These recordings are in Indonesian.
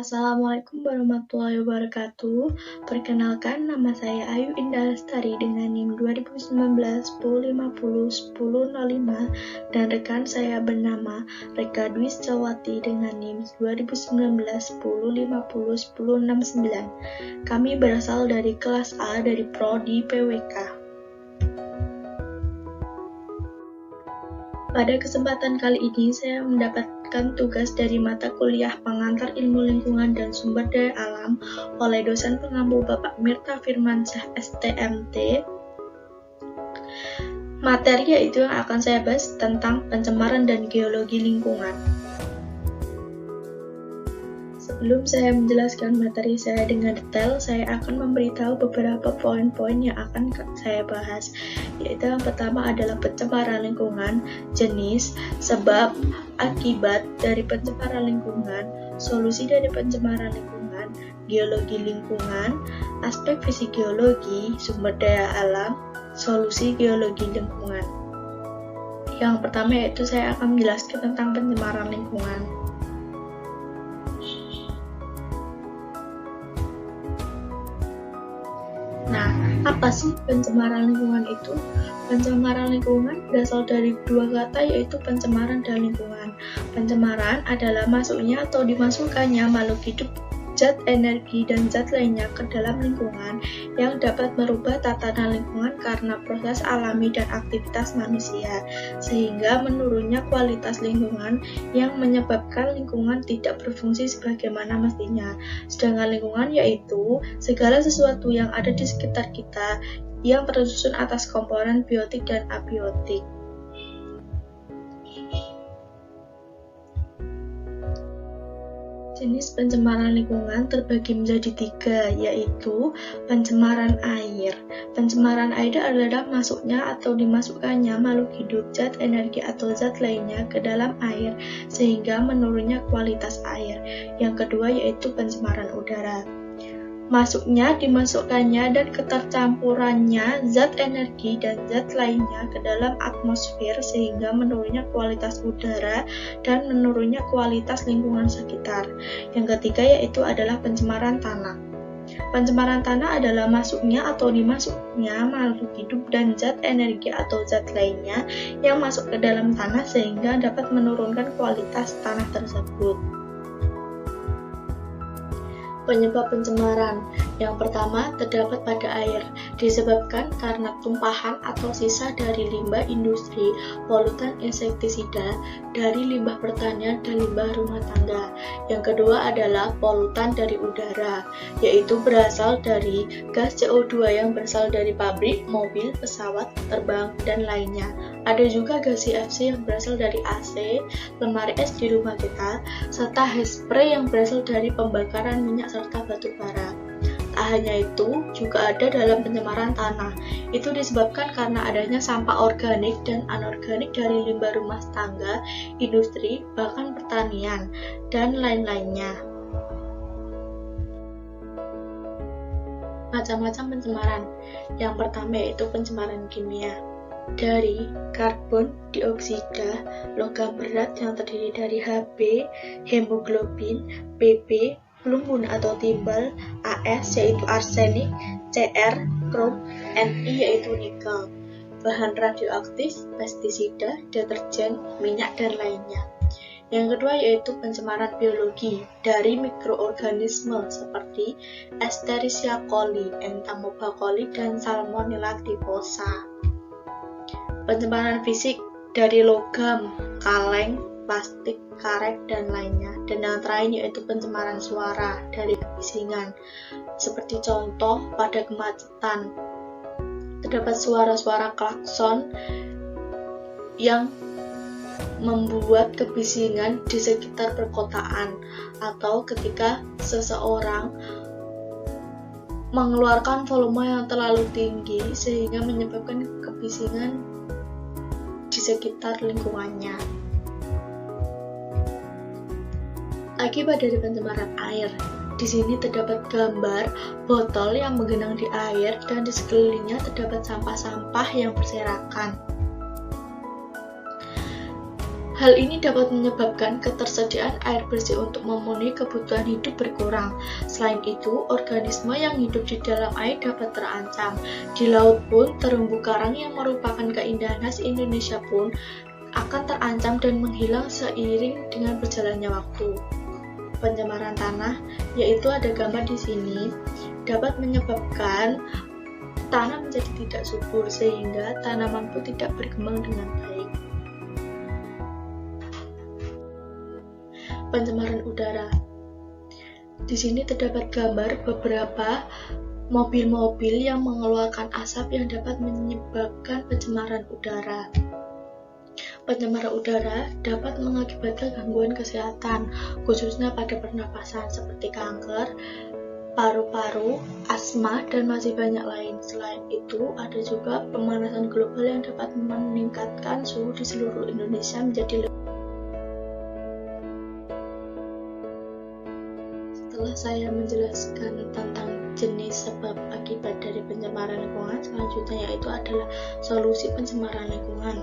Assalamualaikum warahmatullahi wabarakatuh. Perkenalkan, nama saya Ayu Indah Lestari dengan NIM 2019 1050 1005 dan rekan saya bernama Reka Dwi Sejawati dengan NIM 2019 1050 1069. Kami berasal dari kelas A dari Prodi PWK. Pada kesempatan kali ini, saya mendapatkan tugas dari mata kuliah Pengantar Ilmu Lingkungan dan Sumber Daya Alam oleh dosen pengampu Bapak Mirta Firmansyah STMT. Materi yaitu yang akan saya bahas tentang pencemaran dan geologi lingkungan. Sebelum saya menjelaskan materi saya dengan detail, saya akan memberitahu beberapa poin-poin yang akan saya bahas, yaitu yang pertama adalah pencemaran lingkungan, jenis, sebab, akibat dari pencemaran lingkungan, solusi dari pencemaran lingkungan, geologi lingkungan, aspek fisik geologi, sumber daya alam, solusi geologi lingkungan. Yang pertama yaitu saya akan menjelaskan tentang pencemaran lingkungan. Nah, apa sih pencemaran lingkungan itu? Pencemaran lingkungan berasal dari dua kata, yaitu pencemaran dan lingkungan. Pencemaran adalah masuknya atau dimasukkannya makhluk hidup, zat energi, dan zat lainnya ke dalam lingkungan yang dapat merubah tatanan lingkungan karena proses alami dan aktivitas manusia, sehingga menurunnya kualitas lingkungan yang menyebabkan lingkungan tidak berfungsi sebagaimana mestinya. Sedangkan lingkungan yaitu segala sesuatu yang ada di sekitar kita yang tersusun atas komponen biotik dan abiotik. Jenis pencemaran lingkungan terbagi menjadi tiga, yaitu pencemaran air. Pencemaran air adalah masuknya atau dimasukkannya makhluk hidup, zat energi atau zat lainnya ke dalam air sehingga menurunnya kualitas air. Yang kedua yaitu pencemaran udara. Masuknya, dimasukkannya, dan ketercampurannya zat energi dan zat lainnya ke dalam atmosfer sehingga menurunnya kualitas udara dan menurunnya kualitas lingkungan sekitar. Yang ketiga yaitu adalah pencemaran tanah. Pencemaran tanah adalah masuknya atau dimasuknya makhluk hidup dan zat energi atau zat lainnya yang masuk ke dalam tanah sehingga dapat menurunkan kualitas tanah tersebut. Penyebab pencemaran. Yang pertama, terdapat pada air, disebabkan karena tumpahan atau sisa dari limbah industri, polutan insektisida, dari limbah pertanian dan limbah rumah tangga. Yang kedua adalah polutan dari udara, yaitu berasal dari gas CO2 yang berasal dari pabrik, mobil, pesawat, terbang, dan lainnya. Ada juga gas CFC yang berasal dari AC, lemari es di rumah kita, serta hairspray yang berasal dari pembakaran minyak serta batu bara. Tak hanya itu, juga ada dalam pencemaran tanah. Itu disebabkan karena adanya sampah organik dan anorganik dari limbah rumah tangga, industri, bahkan pertanian, dan lain-lainnya. Macam-macam pencemaran. Yang pertama yaitu pencemaran kimia. Dari karbon dioksida, logam berat yang terdiri dari Hb, hemoglobin, Pb, lumpur atau timbal, As yaitu arsenik, Cr, krom, Ni yaitu nikel, bahan radioaktif, pestisida, deterjen, minyak, dan lainnya. Yang kedua yaitu pencemaran biologi dari mikroorganisme seperti Escherichia coli, Entamoeba dan Salmonella typhosa. Pencemaran fisik dari logam, kaleng, plastik, karet, dan lainnya. Dan yang terakhir yaitu pencemaran suara dari kebisingan. Seperti contoh pada kemacetan, terdapat suara-suara klakson yang membuat kebisingan di sekitar perkotaan, atau ketika seseorang mengeluarkan volume yang terlalu tinggi sehingga menyebabkan kebisingan di sekitar lingkungannya. Akibat dari pencemaran air. Di sini terdapat gambar botol yang menggenang di air dan di sekelilingnya terdapat sampah-sampah yang berserakan. Hal ini dapat menyebabkan ketersediaan air bersih untuk memenuhi kebutuhan hidup berkurang. Selain itu, organisme yang hidup di dalam air dapat terancam. Di laut pun, terumbu karang yang merupakan keindahan khas Indonesia pun akan terancam dan menghilang seiring dengan berjalannya waktu. Pencemaran tanah, yaitu ada gambar di sini, dapat menyebabkan tanah menjadi tidak subur sehingga tanaman pun tidak berkembang dengan baik. Pencemaran udara. Di sini terdapat gambar beberapa mobil-mobil yang mengeluarkan asap yang dapat menyebabkan pencemaran udara. Pencemaran udara dapat mengakibatkan gangguan kesehatan, khususnya pada pernapasan seperti kanker, paru-paru, asma, dan masih banyak lain. Selain itu, ada juga pemanasan global yang dapat meningkatkan suhu di seluruh Indonesia menjadi lebih. Setelah saya menjelaskan tentang jenis sebab akibat dari pencemaran lingkungan, selanjutnya yaitu adalah solusi pencemaran lingkungan.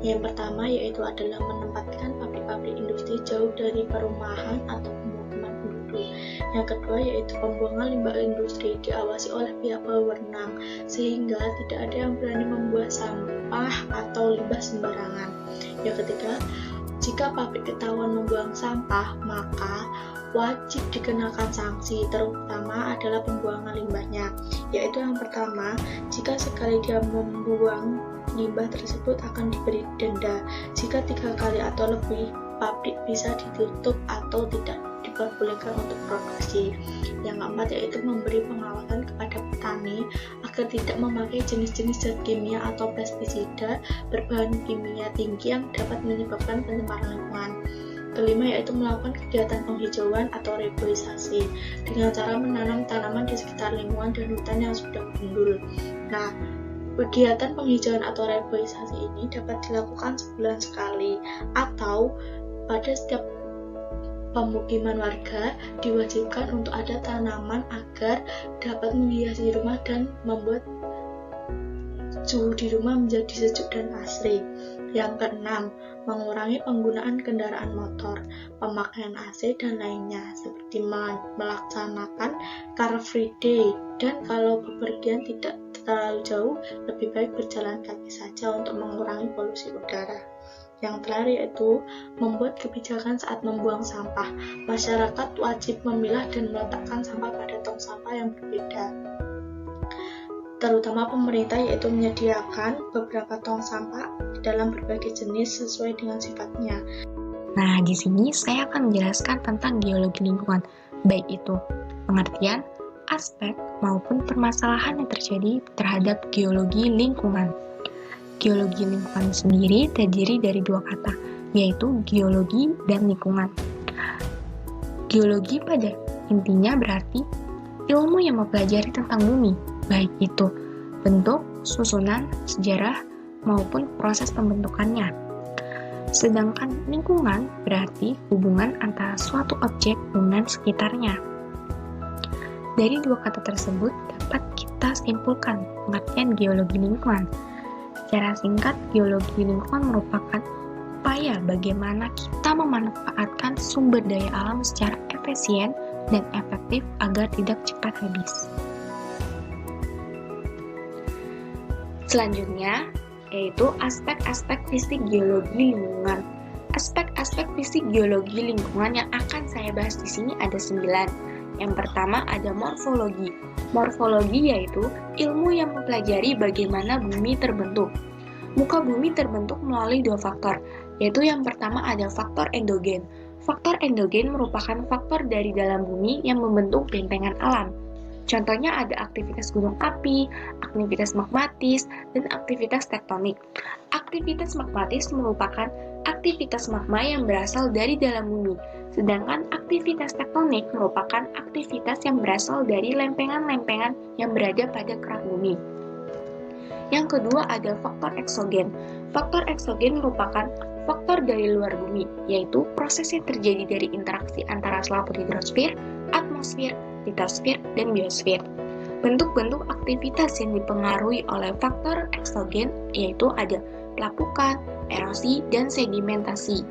Yang pertama yaitu adalah menempatkan pabrik-pabrik industri jauh dari perumahan atau pemukiman penduduk. Yang kedua yaitu pembuangan limbah industri diawasi oleh pihak berwenang sehingga tidak ada yang berani membuang sampah atau limbah sembarangan. Yang ketiga, jika pabrik ketahuan membuang sampah, maka wajib dikenakan sanksi, terutama adalah pembuangan limbahnya. Yaitu yang pertama, jika sekali dia membuang limbah tersebut akan diberi denda. Jika 3 kali atau lebih, pabrik bisa ditutup atau tidak diperbolehkan untuk produksi. Yang keempat yaitu memberi pengawasan kepada petani agar tidak memakai jenis-jenis zat kimia atau pestisida berbahan kimia tinggi yang dapat menyebabkan pencemaran lingkungan. Kelima yaitu melakukan kegiatan penghijauan atau reboisasi dengan cara menanam tanaman di sekitar lingkungan dan hutan yang sudah gundul. Nah, kegiatan penghijauan atau reboisasi ini dapat dilakukan sebulan sekali atau pada setiap pemukiman warga diwajibkan untuk ada tanaman agar dapat menghiasi rumah dan membuat suhu di rumah menjadi sejuk dan asri. Yang keenam, mengurangi penggunaan kendaraan motor, pemakaian AC dan lainnya, seperti melaksanakan Car Free Day, dan kalau bepergian tidak terlalu jauh, lebih baik berjalan kaki saja untuk mengurangi polusi udara. Yang terakhir yaitu membuat kebijakan saat membuang sampah. Masyarakat wajib memilah dan meletakkan sampah pada tong sampah yang berbeda. Terutama pemerintah yaitu menyediakan beberapa tong sampah dalam berbagai jenis sesuai dengan sifatnya. Nah, di sini saya akan menjelaskan tentang geologi lingkungan, baik itu pengertian, aspek, maupun permasalahan yang terjadi terhadap geologi lingkungan. Geologi lingkungan sendiri terdiri dari 2 kata, yaitu geologi dan lingkungan. Geologi pada intinya berarti ilmu yang mempelajari tentang bumi, baik itu bentuk, susunan, sejarah, maupun proses pembentukannya. Sedangkan lingkungan berarti hubungan antara suatu objek dengan sekitarnya. Dari 2 kata tersebut dapat kita simpulkan pengertian geologi lingkungan. Secara singkat, geologi lingkungan merupakan upaya bagaimana kita memanfaatkan sumber daya alam secara efisien dan efektif agar tidak cepat habis. Selanjutnya, yaitu aspek-aspek fisik geologi lingkungan. Aspek-aspek fisik geologi lingkungan yang akan saya bahas di sini ada 9. Yang pertama ada morfologi. Morfologi yaitu ilmu yang mempelajari bagaimana bumi terbentuk. Muka bumi terbentuk melalui 2 faktor, yaitu yang pertama ada faktor endogen. Faktor endogen merupakan faktor dari dalam bumi yang membentuk bentengan alam. Contohnya ada aktivitas gunung api, aktivitas magmatis, dan aktivitas tektonik. Aktivitas magmatis merupakan aktivitas magma yang berasal dari dalam bumi, sedangkan aktivitas tektonik merupakan aktivitas yang berasal dari lempengan-lempengan yang berada pada kerak bumi. Yang kedua ada faktor eksogen. Faktor eksogen merupakan faktor dari luar bumi, yaitu proses yang terjadi dari interaksi antara selaput hidrosfer, atmosfer, litosfer, dan biosfer. Bentuk-bentuk aktivitas yang dipengaruhi oleh faktor eksogen yaitu ada pelapukan, erosi dan sedimentasi.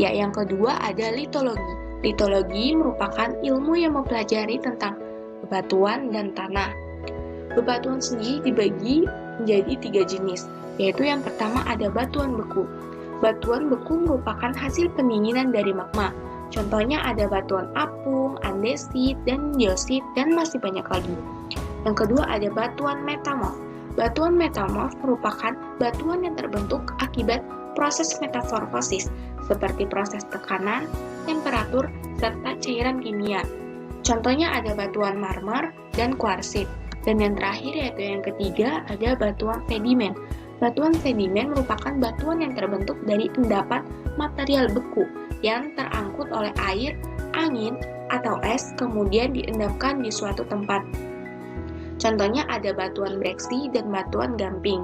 Ya, yang kedua ada litologi. Litologi merupakan ilmu yang mempelajari tentang bebatuan dan tanah. Bebatuan sendiri dibagi menjadi 3 jenis, yaitu yang pertama ada batuan beku. Batuan beku merupakan hasil pendinginan dari magma. Contohnya ada batuan apung, andesit, dan diosit, dan masih banyak lagi. Yang kedua ada batuan metamorf. Batuan metamorf merupakan batuan yang terbentuk akibat proses metamorfosis, seperti proses tekanan, temperatur, serta cairan kimia. Contohnya ada batuan marmer dan kuarsit. Dan yang terakhir yaitu yang ketiga ada batuan sedimen. Batuan sedimen merupakan batuan yang terbentuk dari endapan material beku yang terangkut oleh air, angin, atau es kemudian diendapkan di suatu tempat. Contohnya ada batuan breksi dan batuan gamping.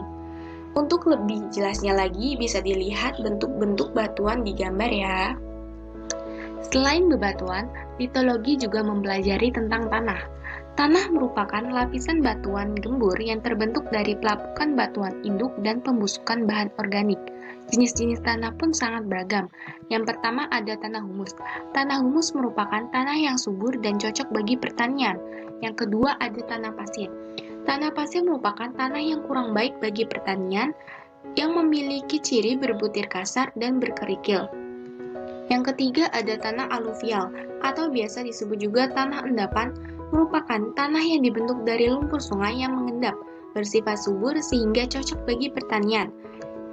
Untuk lebih jelasnya lagi bisa dilihat bentuk-bentuk batuan di gambar ya. Selain bebatuan, litologi juga mempelajari tentang tanah. Tanah merupakan lapisan batuan gembur yang terbentuk dari pelapukan batuan induk dan pembusukan bahan organik. Jenis-jenis tanah pun sangat beragam. Yang pertama ada tanah humus. Tanah humus merupakan tanah yang subur dan cocok bagi pertanian. Yang kedua ada tanah pasir. Tanah pasir merupakan tanah yang kurang baik bagi pertanian yang memiliki ciri berbutir kasar dan berkerikil. Yang ketiga ada tanah aluvial atau biasa disebut juga tanah endapan, merupakan tanah yang dibentuk dari lumpur sungai yang mengendap, bersifat subur sehingga cocok bagi pertanian.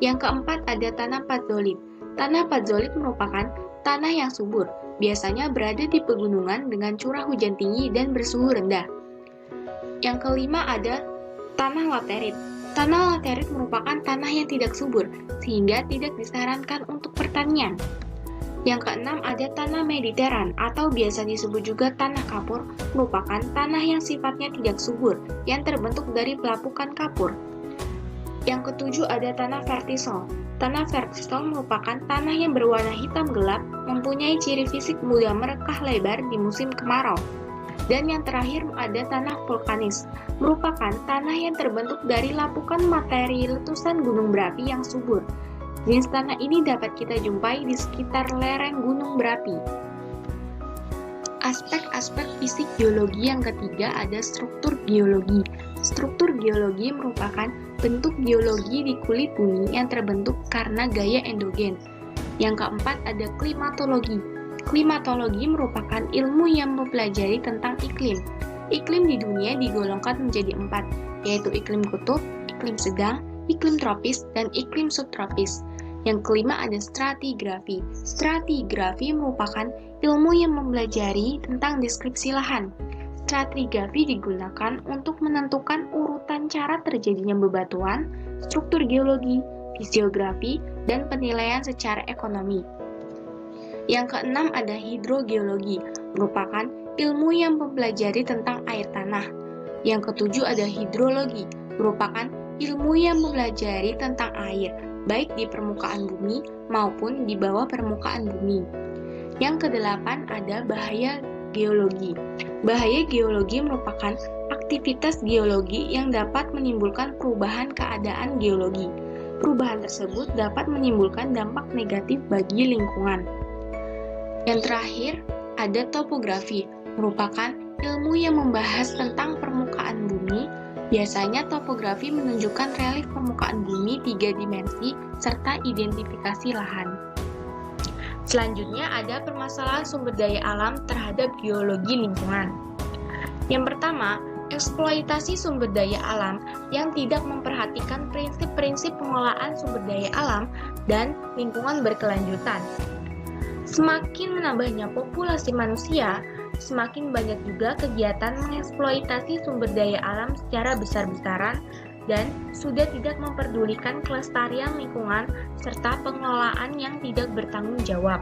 Yang keempat ada tanah patzolit. Tanah patzolit merupakan tanah yang subur, biasanya berada di pegunungan dengan curah hujan tinggi dan bersuhu rendah. Yang kelima ada tanah laterit. Tanah laterit merupakan tanah yang tidak subur, sehingga tidak disarankan untuk pertanian. Yang keenam ada tanah mediteran atau biasa disebut juga tanah kapur, merupakan tanah yang sifatnya tidak subur, yang terbentuk dari pelapukan kapur. Yang ketujuh ada tanah vertisol. Tanah vertisol merupakan tanah yang berwarna hitam gelap, mempunyai ciri fisik mudah merekah lebar di musim kemarau. Dan yang terakhir ada tanah vulkanis, merupakan tanah yang terbentuk dari lapukan materi letusan gunung berapi yang subur. Jenis tanah ini dapat kita jumpai di sekitar lereng gunung berapi. Aspek-aspek fisik geologi yang ketiga ada struktur geologi. Struktur geologi merupakan bentuk geologi di kulit bumi yang terbentuk karena gaya endogen. Yang keempat ada klimatologi. Klimatologi merupakan ilmu yang mempelajari tentang iklim. Iklim di dunia digolongkan menjadi 4, yaitu iklim kutub, iklim sedang, iklim tropis, dan iklim subtropis. Yang kelima ada stratigrafi. Stratigrafi merupakan ilmu yang mempelajari tentang deskripsi lahan. Stratigrafi digunakan untuk menentukan urutan cara terjadinya bebatuan, struktur geologi, fisiografi, dan penilaian secara ekonomi. Yang keenam ada hidrogeologi, merupakan ilmu yang mempelajari tentang air tanah. Yang ketujuh ada hidrologi, merupakan ilmu yang mempelajari tentang air, baik di permukaan bumi maupun di bawah permukaan bumi. Yang kedelapan ada bahaya geologi. Bahaya geologi merupakan aktivitas geologi yang dapat menimbulkan perubahan keadaan geologi. Perubahan tersebut dapat menimbulkan dampak negatif bagi lingkungan. Yang terakhir ada topografi, merupakan ilmu yang membahas tentang permukaan bumi. Biasanya topografi menunjukkan relief permukaan bumi 3 dimensi serta identifikasi lahan. Selanjutnya ada permasalahan sumber daya alam terhadap geologi lingkungan. Yang pertama, eksploitasi sumber daya alam yang tidak memperhatikan prinsip-prinsip pengelolaan sumber daya alam dan lingkungan berkelanjutan. Semakin menambahnya populasi manusia, semakin banyak juga kegiatan mengeksploitasi sumber daya alam secara besar-besaran dan sudah tidak memperdulikan kelestarian lingkungan serta pengelolaan yang tidak bertanggung jawab,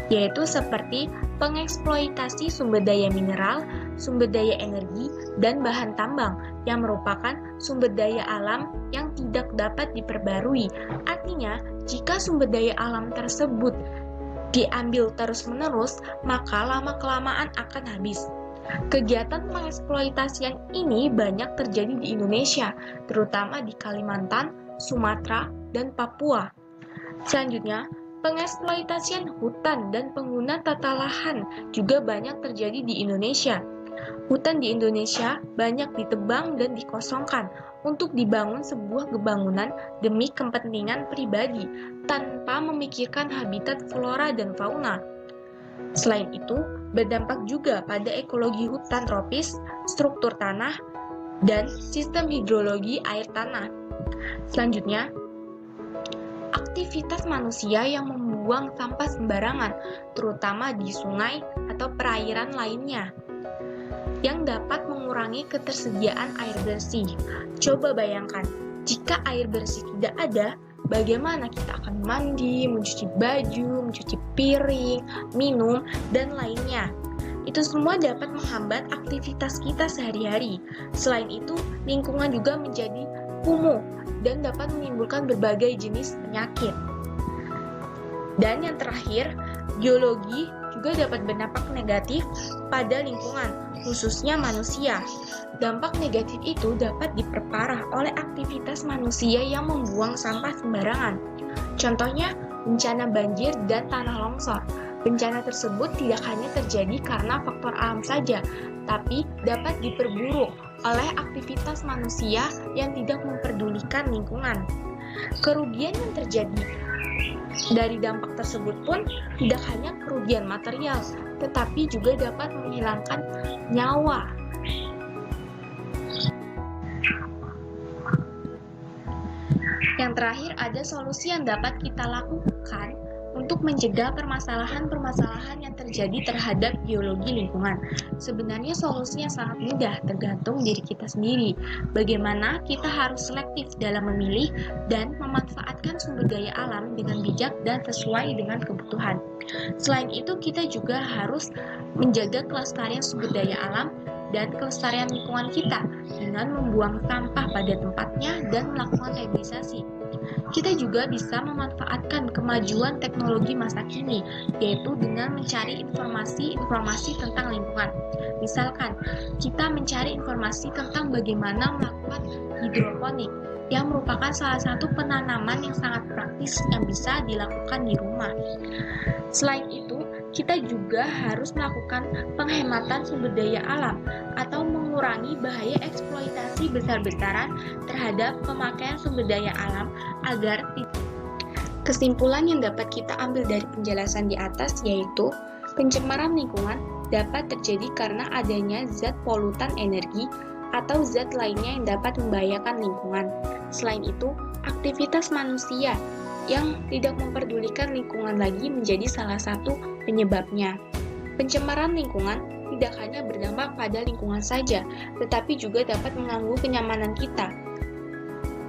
yaitu seperti pengeksploitasi sumber daya mineral, sumber daya energi, dan bahan tambang yang merupakan sumber daya alam yang tidak dapat diperbarui. Artinya, jika sumber daya alam tersebut diambil terus-menerus, maka lama-kelamaan akan habis. Kegiatan pengeksploitasian ini banyak terjadi di Indonesia, terutama di Kalimantan, Sumatera, dan Papua. Selanjutnya, pengeksploitasian hutan dan pengguna tata lahan juga banyak terjadi di Indonesia. Hutan di Indonesia banyak ditebang dan dikosongkan untuk dibangun sebuah bangunan demi kepentingan pribadi tanpa memikirkan habitat flora dan fauna. Selain itu, berdampak juga pada ekologi hutan tropis, struktur tanah, dan sistem hidrologi air tanah. Selanjutnya, aktivitas manusia yang membuang sampah sembarangan, terutama di sungai atau perairan lainnya, yang dapat mengurangi ketersediaan air bersih. Coba bayangkan, jika air bersih tidak ada, bagaimana kita akan mandi, mencuci baju, mencuci piring, minum, dan lainnya. Itu semua dapat menghambat aktivitas kita sehari-hari. Selain itu, lingkungan juga menjadi kumuh dan dapat menimbulkan berbagai jenis penyakit. Dan yang terakhir, geologi juga dapat berdampak negatif pada lingkungan, khususnya manusia. Dampak negatif itu dapat diperparah oleh aktivitas manusia yang membuang sampah sembarangan. Contohnya, bencana banjir dan tanah longsor. Bencana tersebut tidak hanya terjadi karena faktor alam saja, tapi dapat diperburuk oleh aktivitas manusia yang tidak memperdulikan lingkungan. Kerugian yang terjadi dari dampak tersebut pun tidak hanya kerugian material, tetapi juga dapat menghilangkan nyawa. Yang terakhir, ada solusi yang dapat kita lakukan untuk mencegah permasalahan-permasalahan yang terjadi terhadap geologi lingkungan. Sebenarnya solusinya sangat mudah, tergantung diri kita sendiri. Bagaimana kita harus selektif dalam memilih dan memanfaatkan sumber daya alam dengan bijak dan sesuai dengan kebutuhan. Selain itu, kita juga harus menjaga kelestarian sumber daya alam dan kelestarian lingkungan kita dengan membuang sampah pada tempatnya dan melakukan rehabilitasi. Kita juga bisa memanfaatkan kemajuan teknologi masa kini, yaitu dengan mencari informasi tentang lingkungan. Misalkan, kita mencari informasi tentang bagaimana melakukan hidroponik, yang merupakan salah satu penanaman yang sangat praktis yang bisa dilakukan di rumah. Selain itu, kita juga harus melakukan penghematan sumber daya alam atau mengurangi bahaya eksploitasi besar-besaran terhadap pemakaian sumber daya alam agar kesimpulan yang dapat kita ambil dari penjelasan di atas yaitu pencemaran lingkungan dapat terjadi karena adanya zat polutan energi atau zat lainnya yang dapat membahayakan lingkungan. Selain itu, aktivitas manusia yang tidak memperdulikan lingkungan lagi menjadi salah satu penyebabnya. Pencemaran lingkungan tidak hanya berdampak pada lingkungan saja, tetapi juga dapat mengganggu kenyamanan kita,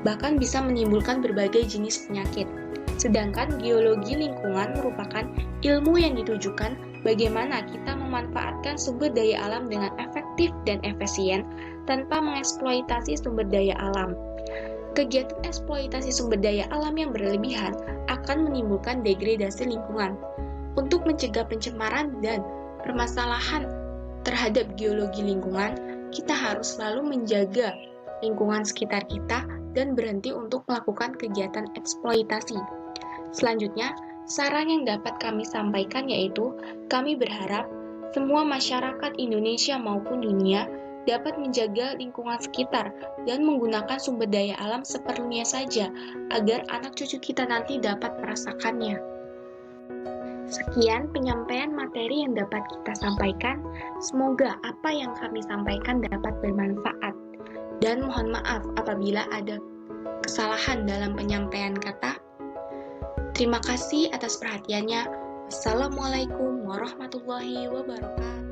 bahkan bisa menimbulkan berbagai jenis penyakit. Sedangkan geologi lingkungan merupakan ilmu yang ditujukan bagaimana kita memanfaatkan sumber daya alam dengan efektif dan efisien tanpa mengeksploitasi sumber daya alam. Kegiatan eksploitasi sumber daya alam yang berlebihan akan menimbulkan degradasi lingkungan. Untuk mencegah pencemaran dan permasalahan terhadap geologi lingkungan, kita harus selalu menjaga lingkungan sekitar kita dan berhenti untuk melakukan kegiatan eksploitasi. Selanjutnya, saran yang dapat kami sampaikan yaitu, kami berharap semua masyarakat Indonesia maupun dunia dapat menjaga lingkungan sekitar dan menggunakan sumber daya alam seperlunya saja agar anak cucu kita nanti dapat merasakannya. Sekian penyampaian materi yang dapat kita sampaikan. Semoga apa yang kami sampaikan dapat bermanfaat. Dan mohon maaf apabila ada kesalahan dalam penyampaian kata. Terima kasih atas perhatiannya. Wassalamualaikum warahmatullahi wabarakatuh.